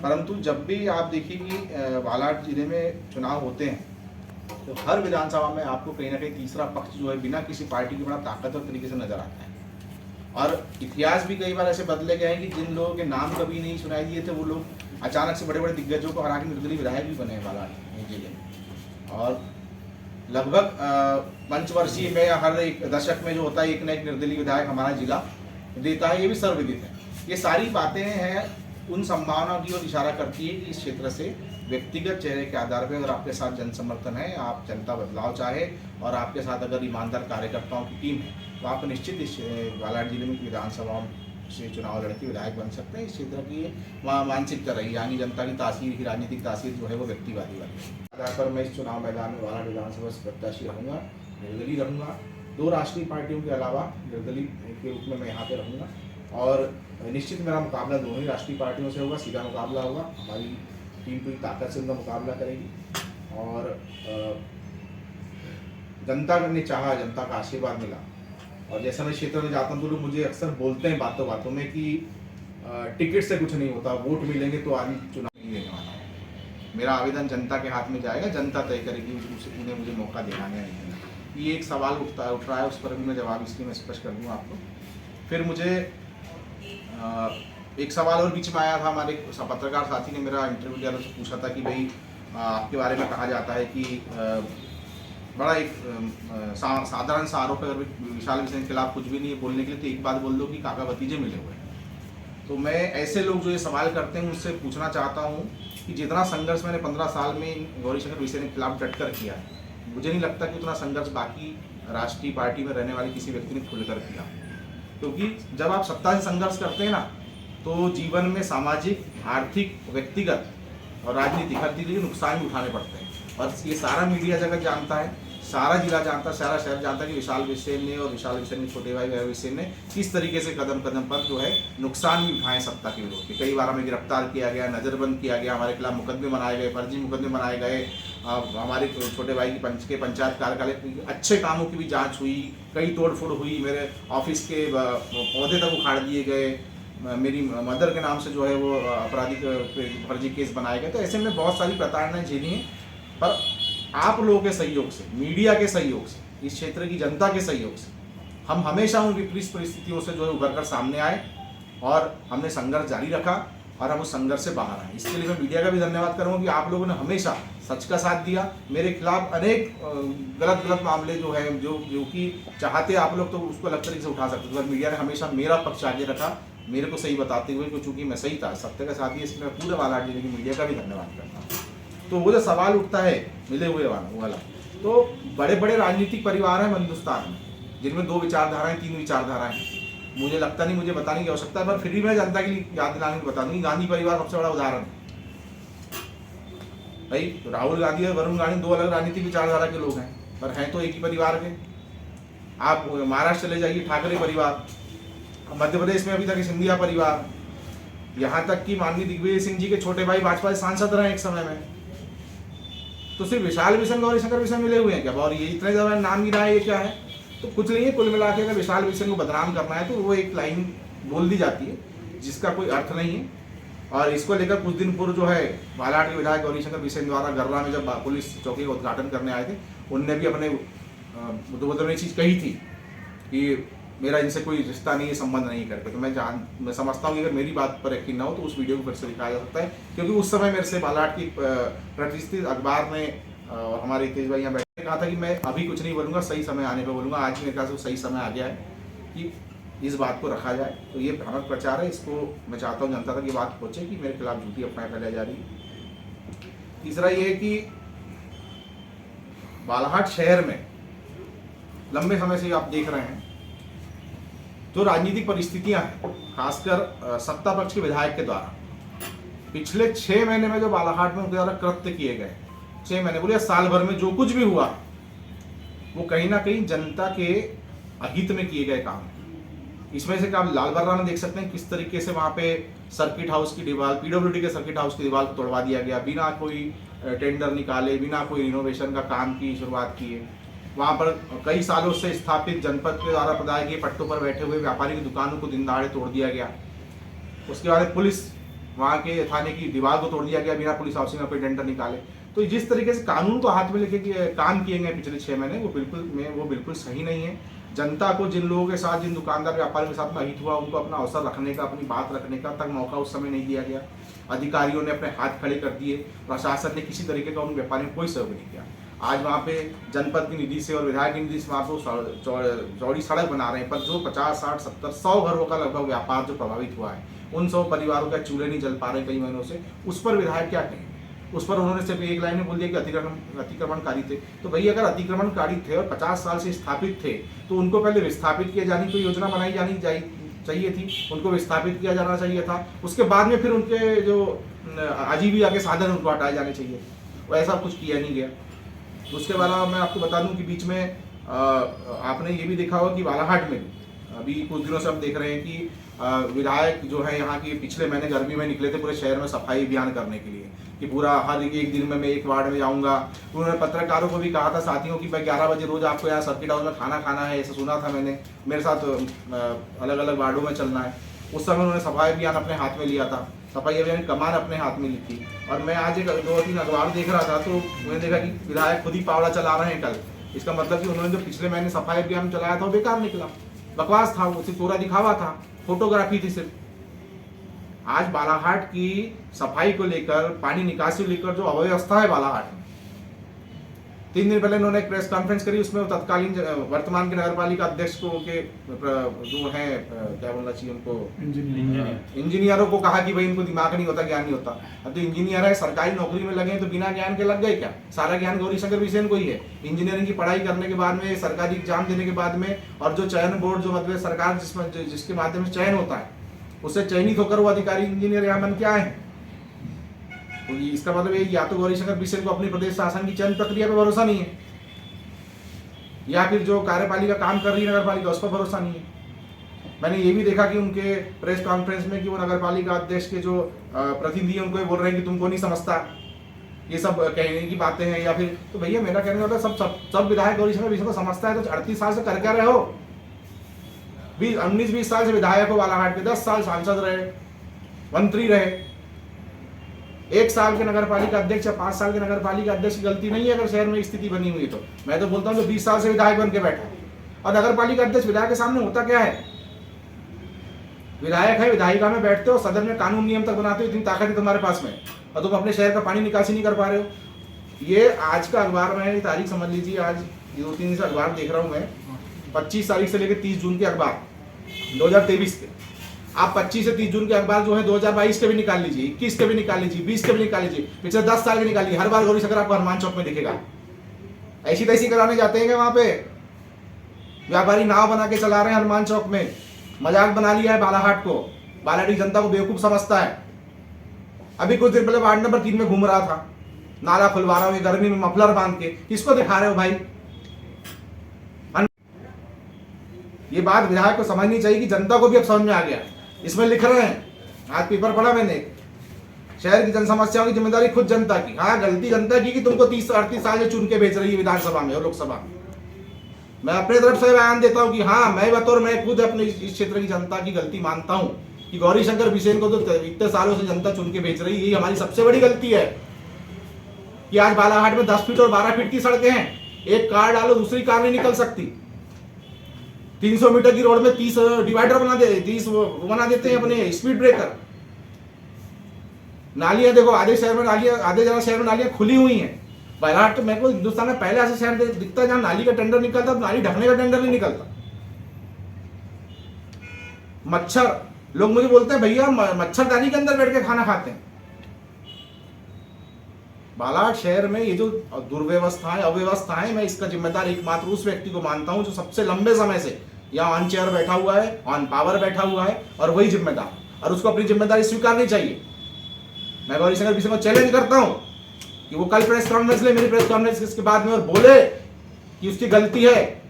परंतु जब भी आप देखिए कि बालाघाट जिले में चुनाव होते हैं तो हर विधानसभा में आपको कहीं ना कहीं तीसरा पक्ष जो है बिना किसी पार्टी के बड़ा ताकतवर तरीके से नजर आता है। और इतिहास भी कई बार ऐसे बदले गए हैं कि जिन लोगों के नाम कभी नहीं सुनाई दिए थे वो लोग अचानक से बड़े बड़े दिग्गजों को हरा के निर्दलीय विधायक भी बने बालाघाट जिले में। और लगभग पंचवर्षीय में या हर एक दशक में जो होता है एक न एक निर्दलीय विधायक हमारा जिला देता है, ये भी सर्वविदित है। ये सारी बातें हैं उन संभावनाओं की ओर इशारा करती है कि इस क्षेत्र से व्यक्तिगत चेहरे के आधार पर अगर आपके साथ जन समर्थन है, आप जनता बदलाव चाहे और आपके साथ अगर ईमानदार कार्यकर्ताओं की टीम है तो आप निश्चित इस बालाघाट जिले में विधानसभाओं से चुनाव लड़के विधायक बन सकते हैं। इस क्षेत्र की वहाँ मानसिकता रही, यानी जनता की तासीर की राजनीतिक तासीर जो है वो व्यक्तिवादी वाली आधार पर मैं इस चुनाव मैदान में बालाघाट विधानसभा से प्रत्याशी रहूँगा, निर्दलीय रहूँगा। 2 राष्ट्रीय पार्टियों के अलावा निर्दलीय के रूप में मैं यहाँ पे रहूँगा और निश्चित मेरा मुकाबला दोनों ही राष्ट्रीय पार्टियों से होगा, सीधा मुकाबला होगा। हमारी टीम पूरी ताकत से उनका मुकाबला करेगी और जनता ने चाहा, जनता का आशीर्वाद मिला। और जैसा मैं क्षेत्र में जाता हूँ तो लोग मुझे अक्सर बोलते हैं बातों बातों में कि टिकट से कुछ नहीं होता, वोट मिलेंगे तो आदमी चुनाव नहीं देने वाला है। मेरा आवेदन जनता के हाथ में जाएगा, जनता तय करेगी उन्हें मुझे मौका देना है या नहीं देना। ये एक सवाल उठ रहा है, उस पर भी मैं जवाब इसलिए मैं स्पष्ट कर दूँ आपको। फिर मुझे एक सवाल और बीच में आया था, हमारे पत्रकार साथी ने मेरा इंटरव्यू लिया, उससे पूछा था कि भाई आपके बारे में कहा जाता है कि बड़ा एक साधारण सा आरोप है, अगर विशाल विषय के खिलाफ कुछ भी नहीं है बोलने के लिए तो एक बात बोल दो कि काका भतीजे मिले हुए हैं। तो मैं ऐसे लोग जो ये सवाल करते हैं उससे पूछना चाहता हूँ कि जितना संघर्ष मैंने 15 साल में गौरीशंकर विषय के खिलाफ डट कर किया है, मुझे नहीं लगता कि उतना संघर्ष बाकी राष्ट्रीय पार्टी में रहने वाले किसी व्यक्ति ने खुलकर किया। क्योंकि जब आप सत्ता से संघर्ष करते हैं ना तो जीवन में सामाजिक, आर्थिक, व्यक्तिगत और राजनीतिक हर चीज़ के नुकसान भी उठाने पड़ते हैं। और ये सारा मीडिया जगत जानता है, सारा जिला जानता है, सारा शहर जानता है कि विशाल विसेन ने और विशाल विसेन के छोटे भाई वैभव विसेन ने किस तरीके से कदम कदम पर जो है नुकसान भी उठाए सत्ता के विरोध के। कई बार हमें गिरफ्तार किया गया, नज़रबंद किया गया, हमारे खिलाफ मुकदमे बनाए गए, फर्जी मुकदमे बनाए गए। हमारे छोटे भाई की पंचायत कार्यालय अच्छे कामों की भी जाँच हुई, कई तोड़फोड़ हुई, मेरे ऑफिस के पौधे तक उखाड़ दिए गए, मेरी मदर के नाम से जो है वो आपराधिक फर्जी केस बनाए गए। तो ऐसे में बहुत सारी प्रताड़नाएं झेली हैं, पर आप लोगों के सहयोग से, मीडिया के सहयोग से, इस क्षेत्र की जनता के सहयोग से हम हमेशा उन विपरीत परिस्थितियों से जो है उभर कर सामने आए और हमने संघर्ष जारी रखा और हम उस संघर्ष से बाहर आए। इसके लिए मैं मीडिया का भी धन्यवाद करूँगा कि आप लोगों ने हमेशा सच का साथ दिया। मेरे खिलाफ अनेक गलत मामले जो है जो कि चाहते आप लोग तो उसको अलग तरीके से उठा सकते थे, पर मीडिया ने हमेशा मेरा पक्ष आगे रखा, मेरे को सही बताते हुए कि चूंकि मैं सही था, सत्य का साथ दिया। इसमें पूरे बालाघाट जिले की मीडिया का भी धन्यवाद करता हूँ। तो वो जो सवाल उठता है मिले हुए वाला, तो बड़े बड़े राजनीतिक परिवार हैं हिंदुस्तान में जिनमें 2 विचारधाराएं, 3 विचारधाराएं। मुझे लगता नहीं, मुझे बताने की आवश्यकता है, पर फिर भी मैं जनता के लिए याद दिलाने को बता दूंगी। गांधी परिवार सबसे बड़ा उदाहरण है भाई। राहुल गांधी और वरुण गांधी 2 अलग राजनीतिक विचारधारा के लोग हैं, पर हैं तो एक ही परिवार के। आप महाराष्ट्र चले जाइए, ठाकरे परिवार, मध्य प्रदेश में अभी तक सिंधिया परिवार, यहाँ तक कि माननीय दिग्विजय सिंह जी के छोटे भाई वाजपेयी सांसद रहे एक समय में। तो सिर्फ विशाल विशन गौरीशंकर विषय मिले हुए हैं क्या? और ये इतने ज़्यादा नाम गिरा है, ये क्या है? तो कुछ नहीं है। कुल मिला के अगर विशाल विशन को बदनाम करना है तो वो एक लाइन बोल दी जाती है जिसका कोई अर्थ नहीं है। और इसको लेकर कुछ दिन पूर्व जो है बालाघाट के विधायक गौरीशंकर विशन द्वारा गर्रा में जब पुलिस चौकी का उद्घाटन करने आए थे, उनने भी अपने मुद्दों में चीज़ कही थी कि मेरा इनसे कोई रिश्ता नहीं है, संबंध नहीं करके। तो मैं समझता हूँ कि अगर मेरी बात पर यकीन ना हो तो उस वीडियो को फिर से दिखाया जा सकता है, क्योंकि उस समय मेरे से बालाघाट की प्रतिष्ठित अखबार में हमारे तेज भाई यहाँ बैठे कहा था कि मैं अभी कुछ नहीं बोलूँगा, सही समय आने पर बोलूँगा। आज मेरे ख्याल से सही समय आ गया है कि इस बात को रखा जाए। तो ये भ्रामक प्रचार है, इसको मैं चाहता हूँ जनता तक ये बात पहुँचे कि मेरे खिलाफ झूठी अफवाहें फैलाई जा रही है। तीसरा ये है कि बालाघाट शहर में लंबे समय से आप देख रहे हैं जो राजनीतिक परिस्थितियां हैं, खासकर सत्ता पक्ष के विधायक के द्वारा पिछले 6 महीने में जो बालाघाट में उनके द्वारा कृत्य किए गए, 6 महीने बोलिए साल भर में जो कुछ भी हुआ वो कहीं ना कहीं जनता के अहित में किए गए काम। इसमें से आप लाल बर्रा में देख सकते हैं किस तरीके से वहाँ पे सर्किट हाउस की दीवार, पीडब्ल्यूडी के सर्किट हाउस की दीवार को तोड़वा दिया गया बिना कोई टेंडर निकाले, बिना कोई रिनोवेशन का काम की शुरुआत किए। वहाँ पर कई सालों से स्थापित जनपद के द्वारा प्रदाय किए पट्टों पर बैठे हुए व्यापारी की दुकानों को दिन दहाड़े तोड़ दिया गया। उसके बाद पुलिस वहाँ के थाने की दीवार को तोड़ दिया गया बिना पुलिस हाउसिंग में कोई टेंडर निकाले। तो जिस तरीके से कानून को हाथ में लेके काम किए गए पिछले 6 महीने वो बिल्कुल सही नहीं है। जनता को जिन लोगों के साथ, जिन दुकानदार व्यापारियों के साथ में हित हुआ, उनको अपना अवसर रखने का, अपनी बात रखने का तक मौका उस समय नहीं दिया गया। अधिकारियों ने अपने हाथ खड़े कर दिए, प्रशासन ने किसी तरीके का उन व्यापारियों को कोई सहयोग नहीं किया। आज वहाँ पे जनपद की निधि से और विधायक की निधि से वहाँ को चौड़ी सड़क बना रहे हैं, पर जो 50, 60, 70, 100 घरों का लगभग व्यापार जो प्रभावित हुआ है, उन 100 परिवारों का चूल्हे नहीं जल पा रहे कई महीनों से, उस पर विधायक क्या कहें? उस पर उन्होंने सिर्फ एक लाइन में बोल दिया कि अतिक्रमणकारी थे। तो भैया अगर अतिक्रमणकारी थे और 50 साल से स्थापित थे, तो उनको पहले विस्थापित किया जाने की योजना बनाई जानी चाहिए थी, उनको विस्थापित किया जाना चाहिए था। उसके बाद में फिर उनके जो आजीविका के साधन उनको हटाए जाने चाहिए, वो ऐसा कुछ किया नहीं गया। उसके अलावा मैं आपको बता दूं कि बीच में आपने ये भी देखा होगा कि बालाघाट में अभी कुछ दिनों से हम देख रहे हैं कि विधायक जो है यहाँ की पिछले महीने गर्मी में निकले थे पूरे शहर में सफाई अभियान करने के लिए, कि पूरा हर एक दिन में मैं एक वार्ड में जाऊंगा। उन्होंने पत्रकारों को भी कहा था, साथियों की, भाई 11 बजे रोज आपको यहाँ सर्किट हाउस में खाना खाना है, ऐसा सुना था मैंने, मेरे साथ अलग अलग वार्डों में चलना है। उस समय उन्होंने सफाई अभियान अपने हाथ में लिया था, सफाई अभियान की कमान अपने हाथ में ली थी। और मैं आज एक 2-3 अखबार देख रहा था, तो मैंने देखा कि विधायक खुद ही पावड़ा चला रहे हैं कल। इसका मतलब कि उन्होंने जो पिछले महीने सफाई अभियान चलाया था वो बेकार निकला, बकवास था, वो सिर्फ पूरा दिखावा था, फोटोग्राफी थी सिर्फ। आज बालाघाट की सफाई को लेकर, पानी निकासी को लेकर जो अव्यवस्था है बालाघाट में, 3 दिन पहले उन्होंने एक प्रेस कॉन्फ्रेंस करी, उसमें तत्कालीन वर्तमान के नगरपालिका अध्यक्ष को के जो है क्या बोलना चाहिए उनको, इंजीनियरों को कहा कि भाई इनको दिमाग नहीं होता, ज्ञान नहीं होता। अब तो इंजीनियर है, सरकारी नौकरी में लगे तो बिना ज्ञान के लग गए क्या? सारा ज्ञान गौरीशंकर बिसेन को ही है। इंजीनियरिंग की पढ़ाई करने के बाद में, सरकारी एग्जाम देने के बाद में, और जो चयन बोर्ड जो मतलब सरकार जिसके माध्यम से चयन होता है, उससे चयनित होकर वो अधिकारी इंजीनियर यहाँ बन के आए हैं। तो इसका मतलब ये, या तो गौरीशंकर बिसेन को अपनी प्रदेश शासन की चयन प्रक्रिया पर भरोसा नहीं है, या फिर जो कार्यपालिका काम कर रही है नगरपालिका, उस पर भरोसा नहीं है। मैंने ये भी देखा कि उनके प्रेस कॉन्फ्रेंस में कि वो नगरपालिका अध्यक्ष के जो प्रतिनिधि उनको ये बोल रहे हैं कि तुमको नहीं समझता, ये सब कहने की बातें हैं। या फिर तो भैया मेरा कहने का होता है सब विधायक गौरीशंकर बिसेन को समझता है तो 38 साल से कर क्या रहे हो? 19-20 साल से विधायक हो बालाघाट के, 10 साल सांसद रहे, मंत्री रहे, 1 साल के नगरपालिका अध्यक्ष या 5 साल के नगरपालिका अध्यक्ष की गलती नहीं है अगर शहर में स्थिति बनी हुई तो। मैं तो बोलता हूँ जो 20 साल से विधायक बन के बैठा। और नगरपालिका अध्यक्ष विधायक के सामने होता क्या है? विधायक है, विधायिका में बैठते हो, सदन में कानून नियम तक बनाते हो, इतनी ताकत है तुम्हारे पास में, और तुम अपने शहर का पानी निकासी नहीं कर पा रहे हो। ये आज का अखबार में तारीख समझ लीजिए, आज 2-3 दिन से अखबार देख रहा हूँ मैं, 25 तारीख से लेकर 30 जून के अखबार 2023 के। आप 25 से 30 जून के अखबार जो है 2022 के भी निकाल लीजिए, 21 के भी निकाल लीजिए, 20 के भी निकाल लीजिए, पिछले 10 साल के निकालिए, हर बार गौरीशंकर आपको हनुमान चौक में दिखेगा। ऐसी तैसी कराने जाते हैं वहां पे व्यापारी, नाव बना के चला रहे हैं हनुमान चौक में, मजाक बना लिया है बालाघाट को, बालाघाट की जनता को बेवकूफ समझता है। अभी कुछ दिन पहले वार्ड नंबर 3 में घूम रहा था, नाला खुलवा रहा हूं गर्मी में मफलर बांध के, किसको दिखा रहे हो भाई? ये बात विधायक को समझनी चाहिए कि जनता को भी अब समझ में आ गया। इसमें लिख रहे हैं, आज पेपर पढ़ा मैंने, शहर की जन समस्याओं की जिम्मेदारी खुद जनता की। हाँ, गलती जनता की कि तुमको 30-38 साल से चुन के भेज रही है विधानसभा में और लोकसभा में। मैं अपने तरफ से बयान देता हूं कि हाँ, मैं खुद अपने इस क्षेत्र की जनता की गलती मानता हूं कि गौरीशंकर बिसेन को तो इतने सालों से जनता चुन के भेज रही है। यही हमारी सबसे बड़ी गलती है कि आज बालाघाट में 10 फीट और 12 फीट की सड़कें हैं, एक कार डालो दूसरी कार नहीं निकल सकती। 300 मीटर की रोड में 30 डिवाइडर बना देते हैं अपने स्पीड ब्रेकर। नालियां देखो, आधे शहर में नालियां खुली हुई हैं। बालाघाट मेरे को हिंदुस्तान में पहले ऐसा शहर दिखता है जहां नाली का टेंडर निकलता, नाली ढकने का टेंडर नहीं निकलता। मच्छर, लोग मुझे बोलते हैं भैया मच्छरदानी के अंदर बैठ के खाना खाते हैं। बालाघाट शहर में ये जो दुर्व्यवस्थाएं, अव्यवस्थाएं, मैं इसका जिम्मेदार एकमात्र उस व्यक्ति को मानता हूं जो सबसे लंबे समय से यहाँ ऑन चेयर बैठा हुआ है, ऑन पावर बैठा हुआ है, और वही जिम्मेदार, और उसको अपनी जिम्मेदारी स्वीकारनी चाहिए। मैं गौरीशंकर बिसेन को चैलेंज करता हूं कि वो कल प्रेस कॉन्फ्रेंस ले, मेरी प्रेस कॉन्फ्रेंस के बाद में, और बोले कि उसकी गलती है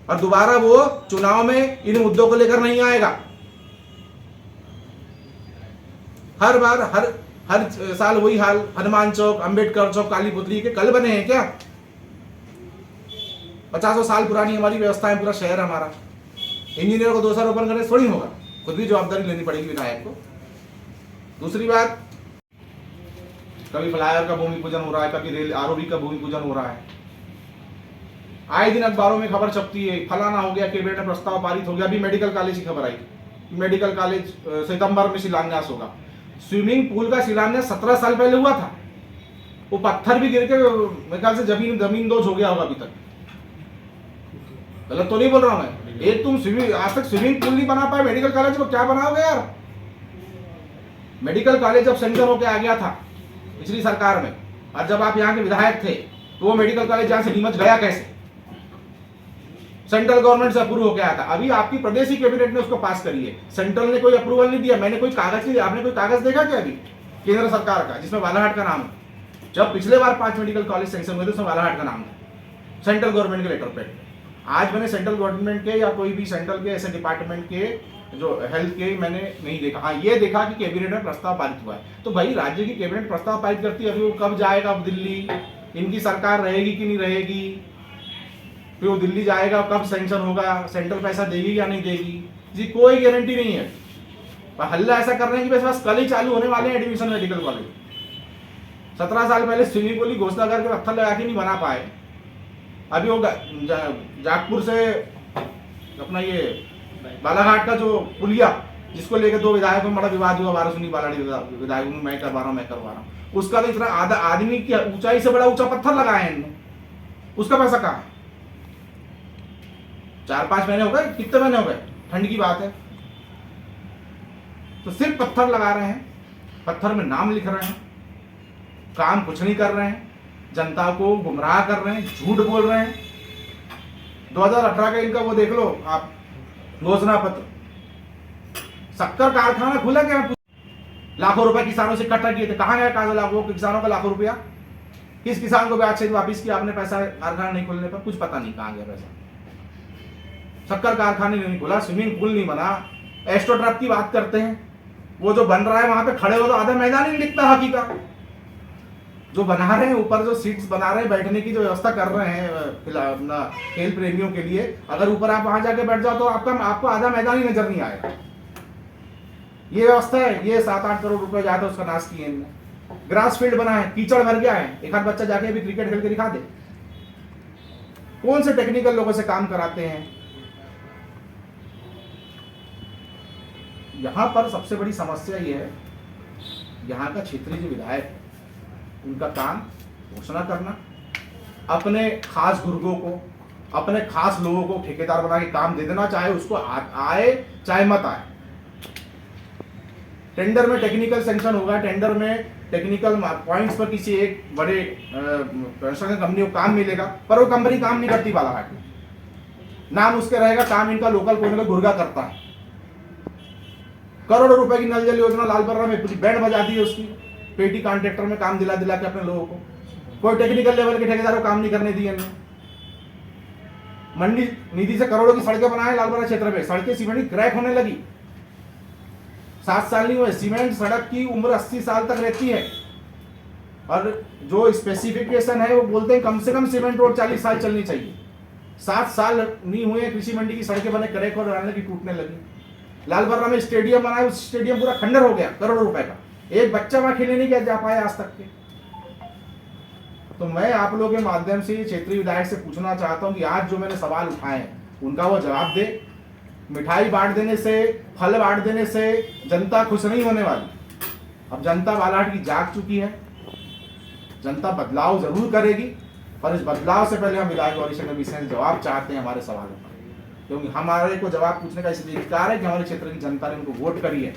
और दोबारा वो चुनाव में इन मुद्दों को लेकर नहीं आएगा। हर बार हर साल वही हाल, हनुमान चौक, अंबेडकर चौक, काली पुतली के कल बने हैं क्या? 50 साल पुरानी हमारी व्यवस्था है, पूरा शहर हमारा। इंजीनियर को दोषारोपण करने थोड़ी होगा, खुद भी जवाबदारी लेनी पड़ेगी विधायक को। दूसरी बात, कभी फ्लाईओवर का भूमि पूजन हो रहा है, कभी रेल आरओबी का भूमि पूजन हो रहा है। आए दिन अखबारों में खबर छपती है, फलाना हो गया, कैबिनेट में प्रस्ताव पारित हो गया। अभी मेडिकल कॉलेज की खबर आई, मेडिकल कॉलेज सितंबर में शिलान्यास होगा। स्विमिंग पूल का शिलान्यास 17 साल पहले हुआ था। वो पत्थर भी गिर के मेरे ख्याल से जमीन दोज हो गया होगा अभी तक। गलत तो नहीं बोल रहा हूं मैं। एक तुम आज तक स्विमिंग पूल नहीं बना पाए, मेडिकल कॉलेज को क्या बनाओगे यार। मेडिकल कॉलेज जब सेंक्शन होकर आ गया था पिछली सरकार में, और जब आप यहाँ के विधायक थे, तो वो मेडिकल कॉलेज यहाँ से नीमच गया कैसे? सेंट्रल गवर्नमेंट से अप्रूव होकर आया था। अभी आपकी प्रदेशी कैबिनेट ने उसको पास करी है, सेंट्रल ने कोई अप्रूवल नहीं दिया। मैंने कोई कागज नहीं, आपने कोई कागज देखा क्या अभी केंद्र सरकार का जिसमें बालाघाट का नाम है? जब पिछले बार 5 मेडिकल कॉलेज सेंक्शन हुए थे उसमें बालाघाट का नाम था सेंट्रल गवर्नमेंट के लेटर पे। आज मैंने सेंट्रल गवर्नमेंट के या कोई भी सेंट्रल के ऐसे डिपार्टमेंट के जो हेल्थ के मैंने नहीं देखा। हाँ, ये देखा कि कैबिनेट में प्रस्ताव पारित हुआ है। तो भाई राज्य की कैबिनेट प्रस्ताव पारित करती है, अभी वो कब जाएगा अब दिल्ली, इनकी सरकार रहेगी कि नहीं रहेगी, फिर वो दिल्ली जाएगा, कब सेंक्शन होगा, सेंट्रल पैसा देगी या नहीं देगी, इसकी कोई गारंटी नहीं है। पर हल्ला ऐसा कर रहे हैं कि बस कल ही चालू होने वाले हैं एडमिशन मेडिकल कॉलेज। 17 साल पहले स्विमिंग पूल की घोषणा करके पत्थर लगा के नहीं बना पाए। अभी वो जागपुर से अपना ये बालाघाट का जो पुलिया जिसको लेकर 2 विधायकों में बड़ा विवाद हुआ, वाराणसी बालाडी विधायकों में, मैं करवा रहा हूँ, उसका तो इतना आदमी की ऊंचाई से बड़ा ऊंचा पत्थर लगाए हैं इन्होंने, उसका पैसा कहाँ है? 4-5 महीने हो गए, कितने महीने हो गए, ठंड की बात है, तो सिर्फ पत्थर लगा रहे हैं, पत्थर में नाम लिख रहे हैं, काम कुछ नहीं कर रहे हैं, जनता को गुमराह कर रहे हैं, झूठ बोल रहे हैं। 2018 का इनका वो देख लो आप घोषणा पत्र, शक्कर कारखाना खुला क्या? लाखों रुपए किसानों से इकट्ठा किए थे, कहां गया किसानों का लाखों रुपया? किस किसान को ब्याज से वापिस किया आपने पैसा कारखाना नहीं खोलने पर? कुछ पता नहीं कहां गया पैसा। शक्कर कारखाने नहीं खुला, स्विमिंग पूल नहीं बना, एस्ट्रोटर्फ की बात करते हैं, वो जो बन रहा है वहां पे खड़े हो तो आधा मैदान ही नहीं दिखता हॉकी का। जो बना रहे हैं ऊपर, जो सीट्स बना रहे हैं, बैठने की जो व्यवस्था कर रहे हैं अपना खेल प्रेमियों के लिए, अगर ऊपर आप वहां जाके बैठ जाओ तो आपको आधा मैदान ही नजर नहीं आएगा। ये व्यवस्था है, ये 7-8 करोड़ रुपए जाते उसका नाश किए इनने। ग्रास फील्ड बना है, कीचड़ भर गया है, एक आध बच्चा जाके अभी क्रिकेट खेल के दिखा दे। कौन से टेक्निकल लोगों से काम कराते हैं? यहां पर सबसे बड़ी समस्या ये है, यहाँ का क्षेत्रीय जो विधायक है उनका काम घोषणा करना, अपने खास गुर्गों को, अपने खास लोगों को ठेकेदार बना के काम दे देना, चाहे उसको आए चाहे मत आए। टेंडर में टेक्निकल सेंक्शन होगा, टेंडर में टेक्निकल पॉइंट्स पर किसी एक बड़े कंस्ट्रक्शन कंपनी को काम मिलेगा, पर वो कंपनी काम नहीं करती बालाघाट में, नाम उसके रहेगा, काम इनका लोकल कोई ना गुर्गा करता है। करोड़ों रुपए की नल जल योजना लालबर्रा में पूरी बैंड बजा दी है उसकी, पेटी कॉन्ट्रैक्टर में काम दिला के अपने लोगों को, कोई टेक्निकल लेवल के ठेकेदारों को काम नहीं करने दिए। मंडी निधि से करोड़ों की सड़कें बनाए लालबर्रा क्षेत्र में, सड़कें सीमेंट की क्रैक होने लगी, 7 साल नहीं हुए, सीमेंट सड़क की उम्र 80 साल तक रहती है, और जो स्पेसिफिकेशन है वो बोलते हैं कम से कम सीमेंट रोड 40 साल चलनी चाहिए। 7 साल नहीं हुए, कृषि मंडी की सड़कें बने, क्रैक और रहने की टूटने लगी। लालबर्रा में स्टेडियम बनाया, उस स्टेडियम पूरा खंडर हो गया, करोड़ों रुपए का, एक बच्चा वहां खेलने नहीं गया जा पाया आज तक के। तो मैं आप लोगों के माध्यम से क्षेत्रीय विधायक से पूछना चाहता हूं कि आज जो मैंने सवाल उठाए हैं उनका वो जवाब दे। मिठाई बांट देने से, फल बांट देने से जनता खुश नहीं होने वाली। अब जनता बालाघाट की जाग चुकी है, जनता बदलाव जरूर करेगी, पर इस बदलाव से पहले हम विधायक गौरी शंकर मिश्रा से जवाब चाहते हैं हमारे सवालों का, क्योंकि हमारे को जवाब पूछने का इसलिए अधिकार है कि हमारे क्षेत्र की जनता ने उनको वोट करी है।